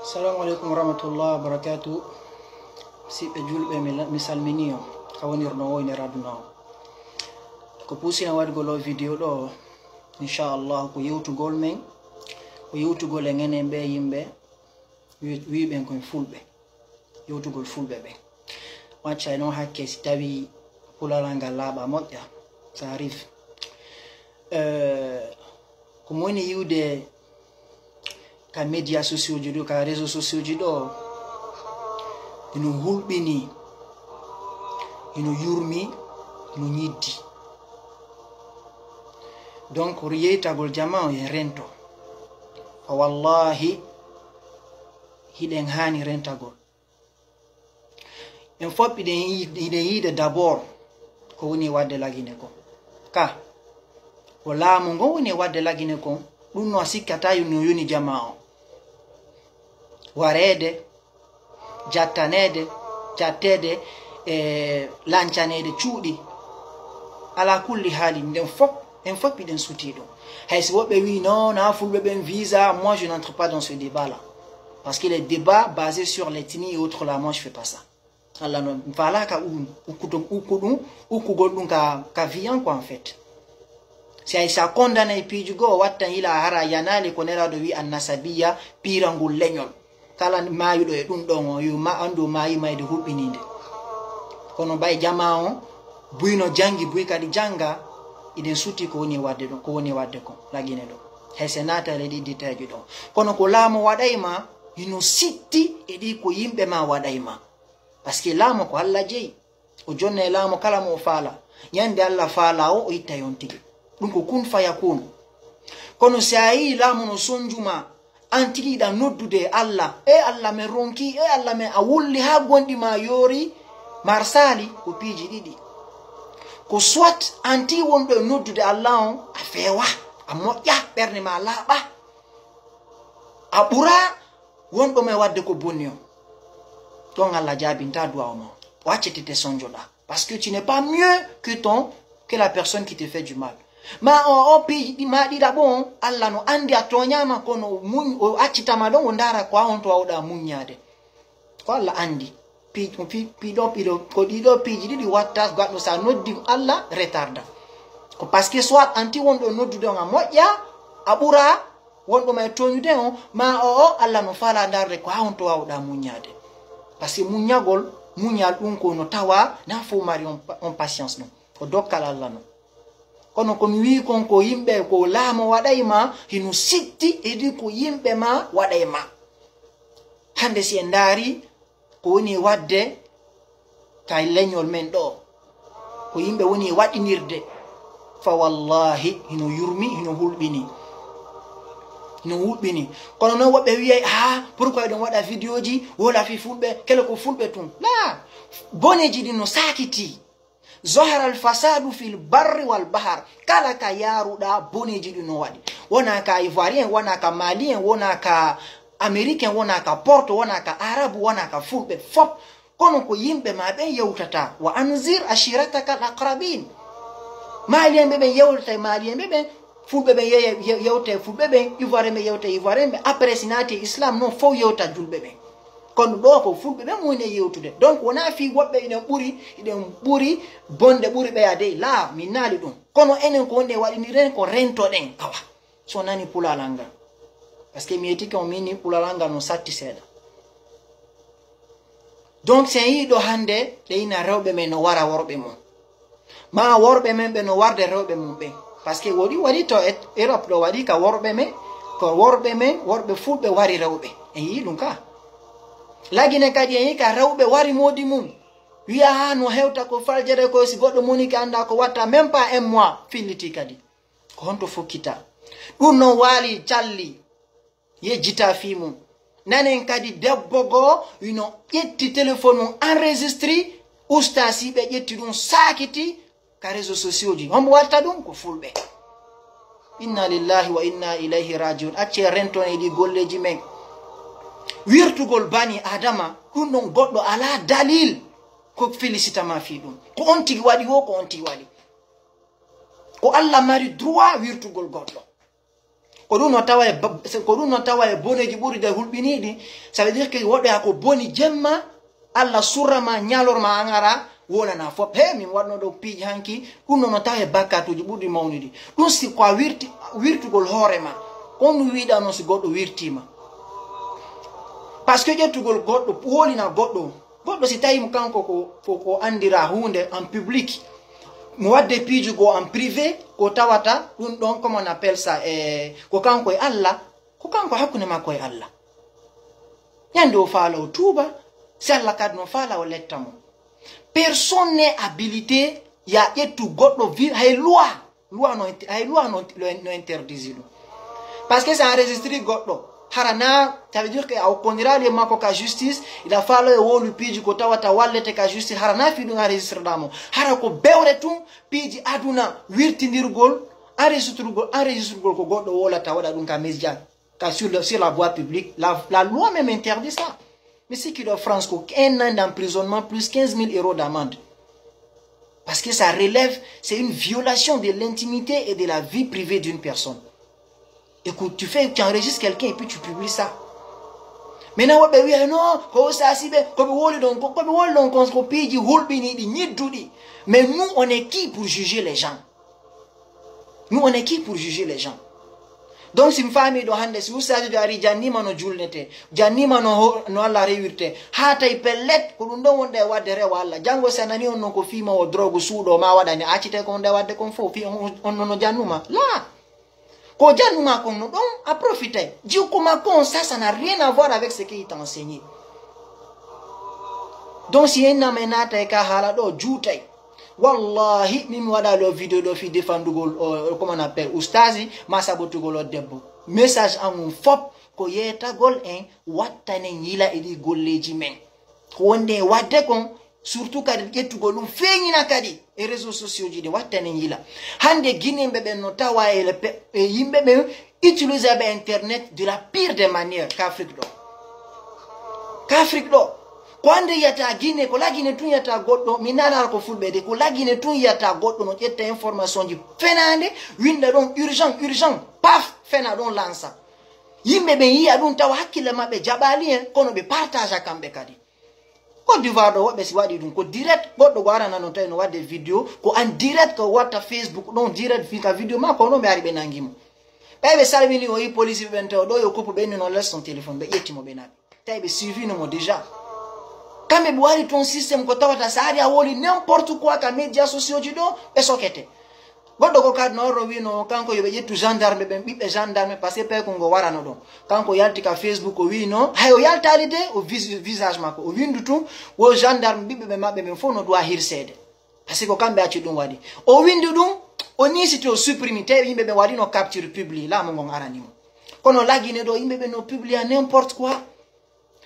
Assalamu alaikum warahmatullahi wabarakatuh. Siɓe julɓe mi salmini on kawonirno woynere aduna o ko pusina waɗgol o vidéo ɗo inchallah ko yewtugol men ko yewtugol e enen ɓe yimɓe wiɓen koye fulɓe yewtugol fulɓe ɓe wacca e noon hakke si tawi pularal ngal laaɓa moƴƴa ça arrive ko moni yiwde ka média sociaux ji ɗo ka réseau sociaux ji ɗo ino hulɓini ino yurmi ino ñiddi donc yeytagol jama o e rento fa wallahi hiɗen hani rentagol en fof iɗen yiide d'abord ko woni wadde lagine kon ka ko laamu ngon woni wadde lagine kon ɗum no a sikkata no yoni jama o warede jattanede jattede lancanede cuuɗi ala kulli haali nden fof en fof iɗen suti ɗum hay si woɓɓe wi non na fulɓe ɓen visa, moi je n'entre pas dans ce débat là parce que les débats basés sur l'ethnie et autres là moi je fais pas ça allah no fala ka ukkugol ɗum ka viyan quoi en fait si ay sa condamné piijugo o wattan ila hara yanali ko neraɗo wi annasabiya pirangol leñol kala mayuɗo e ɗum ɗon o yo ma andu mayi mayde huɓɓininde kono bay jama o buyno jangi buy kadi janga iɗen suti ko woni wadde ɗo ko woni wadde ko lagine ɗo hay se natale ɗi ditaji ɗo kono ko laamu waɗayma ino sitti e ɗi ko yimɓe ma waɗayma par ce que laamu ko allah jeeyi o jonna e laamu kala mo o faala ñande allah faala o itta yon tigi ɗum ko kun faya kun kono si a yi laamu no sonjuma an tigiɗa noddude allah e allah men ronki e allah men a wulli ha gonɗi ma yoori marsali ko piiji ɗiɗi ko soit an tigi wonɗo e noddude allah on a feewa a moƴƴa ɓerde ma laaɓa a ɓura wonɗo ma wadde ko bonni on ɗon allah jaabinta duwa o ma o accetete sonjoɗa parce que tu n'es pas mieux que la personne qui te fait du mal ma o piiji ma ɗiɗa ɓon allah no andi a toñama kono o accitama ɗon o ndara ko a on to wawɗa muññade ko allah andi ko ɗiɗo piiji ɗiɗi watta gaɗɗo sa noddi allah retarda ko par ce que soit anti wonɗo noddude on a moƴƴa a ɓura wonɗo ma e toñude on ma o allah no fala darde ko ha on to wawɗa muññade par ce que muññagol muñal ɗum ko no tawa na fo mari on patience non ko dokkal allah non kono komi wi kon ko yimɓe ko laamo waɗayma hino sitti edi ko yimɓe ma waɗayma hande si en daari ko woni wadde kay leñol men ɗo ko yimɓe woni waɗinirde fa wallahi hino yurmi hino hulɓini kono noon woɓɓe wiyay pourquoi ɗon waɗa vidéo ji wola fi fulɓe kele ko fulɓe tun la boneji ɗi no sakiti zohara alfasadu fil barri wal bahar kala ka yaruɗa boneji ɗi no waɗi wona ka ivoirien wona ka malien wona ka américain wona ka porto wona ka arabe wona ka fulɓe fop kono ko yimɓe ma ɓen yewtata wa anzir ashirataka al aqrabin malien ɓe ɓen yewtata malien ɓe ɓen fulɓe ɓen yewte fulɓe ɓen ivoirien ɓe yewte ivoirien ɓe après sinati islam non fof yewta julɓe ɓen kono ɗo ko fulɓe ɓen woni e yewtude donc wona fi woɓɓe iɗen ɓuri bonde ɓuri ɓeyade la min naali ɗum kono enen ko wonde waɗiniren ko rentoɗen kawa so nani pulalal ngal par ce que mi yetike o mini pulalal ngal no satti seeɗa donc sen yiɗo hande ɗeyna rewɓe men no wara worɓe mum ma worɓe men ɓe no warde rewɓe mum ɓen par ce que waɗi to Europe ɗo waɗi ka worɓe men ko worɓe men worɓe fulɓe wari rewɓe en yi ɗum ka lagine kadi en yi ka rewɓe wari modi mum wiya no hewta ko faljere ko si goɗɗo moniki anda ko watta même pas un mois filliti kadi ko honto fokkita ɗum noon waali calli yejjita fi mum nanen kadi debbo goo ino ƴetti téléphone mum enregistre usta si ɓe ƴetti ɗum sakiti ka réseau sociaux ji hombo watta ɗum ko fulɓe inna lillahi wa inna ilayhi rajiun acce renton e ɗi golleji men wirtugol bani adama ɗum ɗon goɗɗo ala dalil ko félicitama fi ɗum ko on tigi waɗi wo ko on tigi waɗi ko allah mari droit wirtugol goɗɗo ko ɗum no tawa e boneji ɓuri de hulɓiniɗi. Ça veut dire que woɗɗo ako boni jemma Allah surrama ñalorma an ara wolana fop he min waɗno ɗo piiji hanki ɗum no tawa e bakkatuji ɓurɗi mawnude ɗum si ko a wirtugol hoorema on no wiɗa noon si goɗɗo wirtima par ce que ƴettugol goɗɗo wolina goɗɗo si tawimo kanko ko andira hunde en public mo wadde piijugo en privé ko tawata ɗum ɗon comme on appelle ça ko kanko e Allah ko kanko hakkunde makko e Allah ñande o faala o tuuba si Allah kadi no faala o letta mo. Personne n'est habilité ya ƴettu goɗɗo hay loi no interdisi ɗum parce que ça enregistre goɗɗo harana ça veut dire que a kondirali makko ka justice ila faalo e wolu piiji ko tawata wallete ka justice harana fi ɗum enregistre ɗamo hara ko bewre tum piiji aduna wirtindirgol enregistrugol ko goɗɗo wolata waɗa ɗum ka média ka sur la voie publique la loi même interdit ça. Mais c'est qu'il offre France 1 an d'emprisonnement plus 15 000 € d'amende. Parce que ça relève, c'est une violation de l'intimité et de la vie privée d'une personne. Écoute, tu enregistres quelqu'un et puis tu publies ça. Maintenant, mais nous, on est qui pour juger les gens? Nous, on est qui pour juger les gens? Donc si famille do hande si usaji do ari jannima no julnete jannima no Allah rewirte hata pellet ko dum don wonde wadde rewa Allah jango sanani on non ko fima o drogue suudo ma wadani accite ko onde wadde kon fo fi on no jannuma la ko jannuma kon no don a profiter jiko ma kon ça n'a rien à voir avec ce qu'il t'a enseigné. Donc si en amenata e ka hala do jutay wallahi mimi wada lo video do fi defandugol comment on appelle ustazi masabotugol debbo message an fop ko yeta gol en wattane nyila edi golleji men ko wonde wadde kon surtout kadi ƴettugol ɗum feeñina kadi e réseaux sociaux ji ɗi wattane nyila hande guinemɓe ɓen no tawa e yimɓe ɓe utiliser ɓe internet de la pire des manières qu'Afrique ɗo ko ande yata Guinée ko lagine tun yata goɗɗo mi nana ko fulɓe de ko lagine tun yata goɗɗo no ƴetta information ji fenande winda ɗon urgent paf fena ɗon lansa yimɓe ɓe yiya ɗum tawa hakkille maɓɓe jaɓali en kono ɓe partage kamɓe kadi Côte d'Ivoire ɗo woɓɓe si waɗi ɗum ko direct goɗɗo go arana non tawi no wadde vidéo ko an direct ko watta Facebook ɗon direct fika vidéo ma ko non ɓe ari ɓe nangimo ɓe salmini o yi police ɓen taw ɗo yo koppu ɓenni non laisse son téléphone ɓe ƴettimo ɓe naɓe tawi ɓe suivinomo déjà kamɓe ɓe waɗi ton système ko tawata sa ari a woli n'importe quoi ka média sociaux ji ɗo ɓe sokete goɗɗo ko kadi no orno wino kanko yoɓe ƴettu gendarme ɓen ɓiɓɓe gendarme par ce que peko ngo warano ɗon kanko yalti ka Facebook o wino hay o yaltali de o visage makko o windu tum wo gendarme ɓiɓɓe ɓe maɓɓe ɓen fof no doit hirsede par ce que ko kamɓe acci ɗum waɗi o windi ɗum o nisiti o supprime tawi yimɓe ɓe waɗino capture publie laamu ngon aranimo kono laggine ɗo yimɓe ɓe no publia n'importe quoi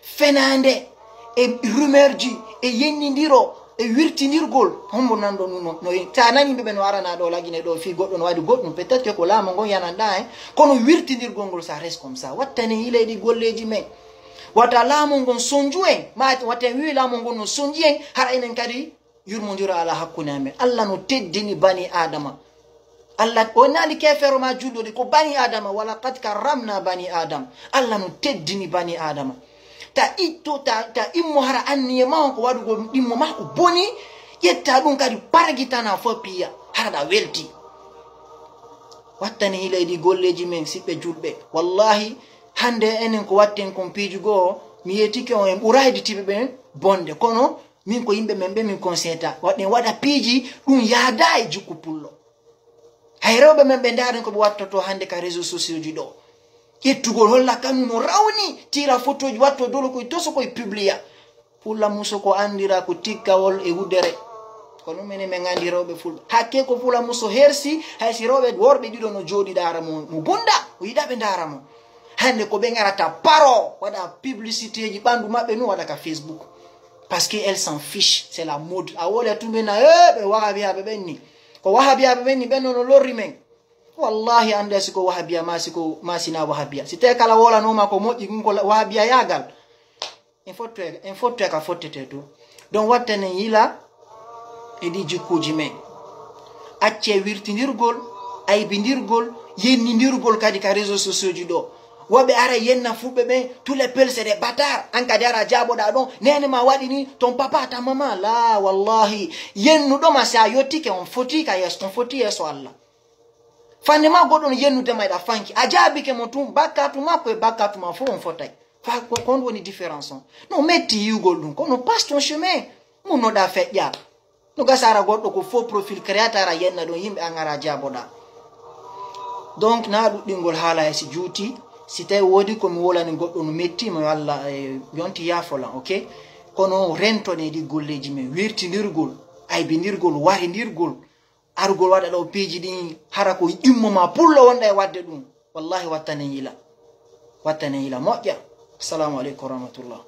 fenande e rumeur ji e yennidiro e wirtinirgol hombo nanɗo nuno no ta nani ɓe no arana ɗo lagine ɗo fi goɗɗo no waɗi goɗɗum peut être que ko laamo ngon yananɗa hen kono wirtinirgol ngol ça reste comme ça wattane yileɗi golleji men wata laamo ngon sonju en ma watten wi laamo ngon no sonji en hara enen kadi yurmodira ala hakkude amen Allah no teddini bani adama Allah o nali kefero ma julɗode ko bani adama wala qad karramna bani adam Allah no teddini bani adama ta itto ta immo hara anniye ma ko waɗugo ɗimmo ma ko boni ƴetta ɗum kadi pargitana fo piya haraɗa welti wattani hilayɗi golleji men siɓɓe julɓe wallahi hande enen ko watten kon piijugo o mi yettike on en ɓurayde tiɓe ɓen bonde kono min ko yimɓe men ɓe min conseta waɗen waɗa piiji ɗum yaada e jukku pullo hay rewɓe men ɓe ndaren koɓe wattoto hande ka réseaux sociaux ji ɗo ƴettugol holla kanu no rawni tira photo ji watto dolo koye toso koye publia fulla muso ko andira ko tikkawol e wuddere kono minen min andi rewɓe fulɓe hakke ko fulla muso hersi hay si rewɓe worɓe ɗiɗo no jooɗi dara mo gunda o yiɗa ɓe dara mo hande ko ɓe garata paro waɗa publicité ji ɓandu maɓɓe nu waɗa ka Facebook parce que elle s'en fiche c'est la mode a wole tumena ɓe wahabiyaɓe ɓenni ko wahabiyaɓe ɓenni ɓenno no lorri men wallahi ande siko wahabiya ma sina wahabiya si te kala wolanoma ko moƴƴi ɗum ko wahabiya yagal en fottoe ka fottete to donc wattanen yila e ɗi jikkuji men acce wirtinirgol aybindirgol yennindirgol kadi ka réseaux sociaux ji ɗo woɓe ara yenna fuɓɓe ɓe tous les pelles c'est des bâtards an kadi ara jaɓoɗa ɗon nene ma waɗi ni ton papa ta mama la wallahi yennuɗoma si a yettike on foti ka yesso on foti yesso Allah fande ma goɗɗo no yennudema eɗa fanki a jaabike mo tum bakkatu makko e bakkatu ma fo on fotay fa kon woni différence on no metti yiwgol ɗum kono passe ton chemin munnoɗa feƴƴa no gasara goɗɗo ko faux profil créateur a yenna ɗon yimɓe an ara jaboɗa donc na ɗuɗɗingol haala he si juuti si tawi woodi komi wolani goɗɗo no mettima yo Allah yonti yafolan ok kono rentone ɗi golleji men wertinirgol aybindirgol warindirgol argol waɗa ɗo peeji ɗin hara ko immoma pullo wonɗa e wadde ɗum wallahi wattanen yila moƴƴa. Assalamu aleykum wa rahmatullah.